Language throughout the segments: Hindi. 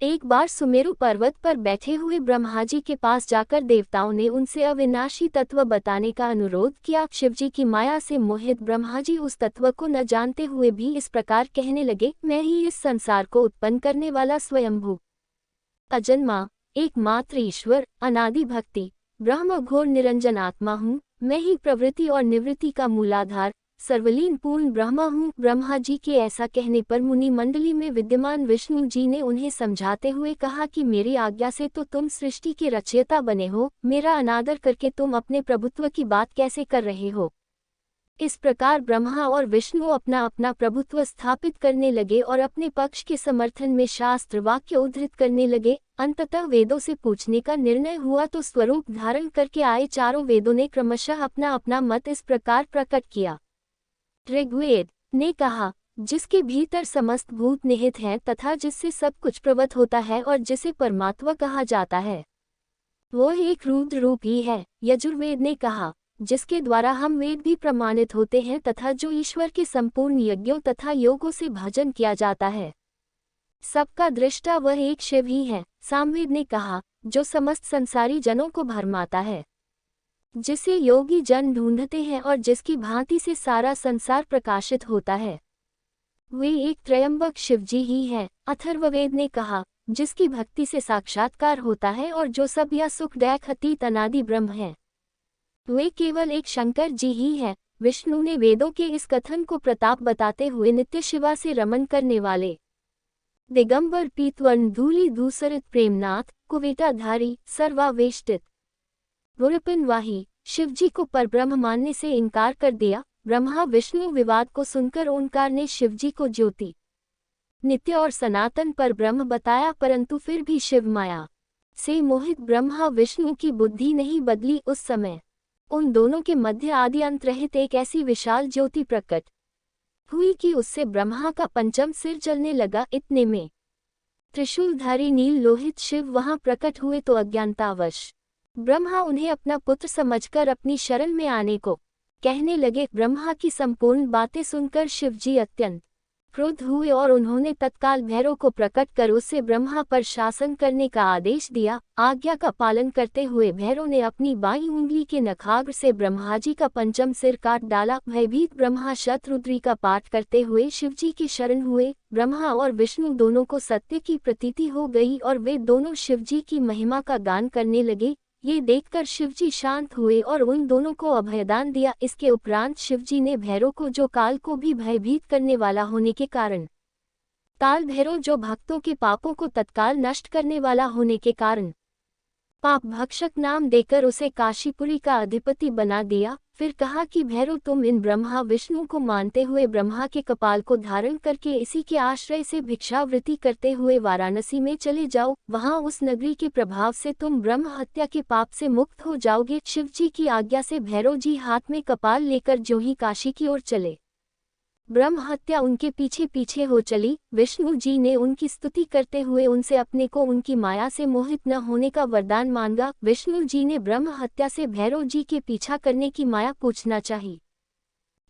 एक बार सुमेरु पर्वत पर बैठे हुए ब्रह्मा जी के पास जाकर देवताओं ने उनसे अविनाशी तत्व बताने का अनुरोध किया। शिवजी की माया से मोहित ब्रह्मा जी उस तत्व को न जानते हुए भी इस प्रकार कहने लगे, मैं ही इस संसार को उत्पन्न करने वाला स्वयंभू अजन्मा एकमात्र ईश्वर अनादि भक्ति ब्रह्म घोर निरंजन आत्मा हूँ। मैं ही प्रवृत्ति और निवृत्ति का मूलाधार सर्वलीन पूर्ण ब्रह्मा हूँ। ब्रह्मा जी के ऐसा कहने पर मुनि मंडली में विद्यमान विष्णु जी ने उन्हें समझाते हुए कहा कि मेरी आज्ञा से तो तुम सृष्टि के रचयिता बने हो, मेरा अनादर करके तुम अपने प्रभुत्व की बात कैसे कर रहे हो। इस प्रकार ब्रह्मा और विष्णु अपना अपना प्रभुत्व स्थापित करने लगे और अपने पक्ष के समर्थन में शास्त्र वाक्य उद्धृत करने लगे। अंततः वेदों से पूछने का निर्णय हुआ तो स्वरूप धारण करके आए चारों वेदों ने क्रमशः अपना अपना मत इस प्रकार प्रकट किया। ऋग्वेद ने कहा, जिसके भीतर समस्त भूत निहित हैं तथा जिससे सब कुछ प्रवत होता है और जिसे परमात्मा कहा जाता है, वो एक रुद्र रूप ही है। यजुर्वेद ने कहा, जिसके द्वारा हम वेद भी प्रमाणित होते हैं तथा जो ईश्वर के संपूर्ण यज्ञों तथा योगों से भजन किया जाता है, सबका दृष्टा वह एक शिव ही है। सामवेद ने कहा, जो समस्त संसारी जनों को भरमाता है, जिसे योगी जन ढूंढते हैं और जिसकी भांति से सारा संसार प्रकाशित होता है, वे एक त्रयंबक शिवजी ही है। अथर्ववेद ने कहा, जिसकी भक्ति से साक्षात्कार होता है और जो सब या सुख दैख अतीत अनादि ब्रह्म है, वे केवल एक शंकर जी ही है। विष्णु ने वेदों के इस कथन को प्रताप बताते हुए नित्य शिवा से रमन करने वाले दिगंबर पीतवर्ण धूलि दूसरित प्रेमनाथ कुवेटाधारी सर्वावेष्टित गुरुपिन वाही शिवजी को परब्रह्म मानने से इनकार कर दिया। ब्रह्मा विष्णु विवाद को सुनकर ओंकार ने शिवजी को ज्योति नित्य और सनातन परब्रह्म बताया, परंतु फिर भी शिव माया से मोहित ब्रह्मा विष्णु की बुद्धि नहीं बदली। उस समय उन दोनों के मध्य आदि अंत रहित एक ऐसी विशाल ज्योति प्रकट हुई कि उससे ब्रह्मा का पंचम सिर जलने लगा। इतने में त्रिशूलधारी नील लोहित शिव वहां प्रकट हुए तो अज्ञानतावश ब्रह्मा उन्हें अपना पुत्र समझकर अपनी शरण में आने को कहने लगे। ब्रह्मा की संपूर्ण बातें सुनकर शिवजी अत्यंत क्रुद्ध हुए और उन्होंने तत्काल भैरव को प्रकट कर उससे ब्रह्मा पर शासन करने का आदेश दिया। आज्ञा का पालन करते हुए भैरव ने अपनी बाईं उंगली के नखाग्र से ब्रह्मा जी का पंचम सिर काट डाला। भयभीत ब्रह्मा शतरुद्री का पाठ करते हुए शिवजी की शरण हुए। ब्रह्मा और विष्णु दोनों को सत्य की प्रतीति हो गई और वे दोनों शिवजी की महिमा का गान करने लगे। ये देखकर शिवजी शांत हुए और उन दोनों को अभयदान दिया। इसके उपरांत शिवजी ने भैरव को, जो काल को भी भयभीत करने वाला होने के कारण, काल भैरव जो भक्तों के पापों को तत्काल नष्ट करने वाला होने के कारण पाप भक्षक नाम देकर उसे काशीपुरी का अधिपति बना दिया। फिर कहा कि भैरव, तुम इन ब्रह्मा विष्णु को मानते हुए ब्रह्मा के कपाल को धारण करके इसी के आश्रय से भिक्षावृत्ति करते हुए वाराणसी में चले जाओ। वहां उस नगरी के प्रभाव से तुम ब्रह्म हत्या के पाप से मुक्त हो जाओगे। शिवजी की आज्ञा से भैरव जी हाथ में कपाल लेकर ज्यों ही काशी की ओर चले, ब्रह्म हत्या उनके पीछे पीछे हो चली। विष्णु जी ने उनकी स्तुति करते हुए उनसे अपने को उनकी माया से मोहित न होने का वरदान मांगा। विष्णु जी ने ब्रह्म हत्या से भैरव जी के पीछा करने की माया पूछना चाहिए,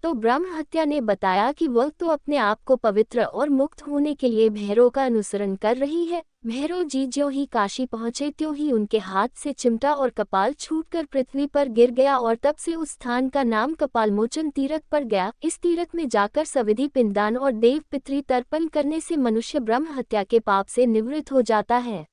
तो ब्रह्म हत्या ने बताया कि वह तो अपने आप को पवित्र और मुक्त होने के लिए भैरव का अनुसरण कर रही है। भैरव जी ज्यों ही काशी पहुंचे त्यों ही उनके हाथ से चिमटा और कपाल छूटकर पृथ्वी पर गिर गया और तब से उस स्थान का नाम कपालमोचन तीर्थ पड़ गया। इस तीर्थ में जाकर सविधि पिंडदान और देव पितृ तर्पण करने से मनुष्य ब्रह्म हत्या के पाप से निवृत्त हो जाता है।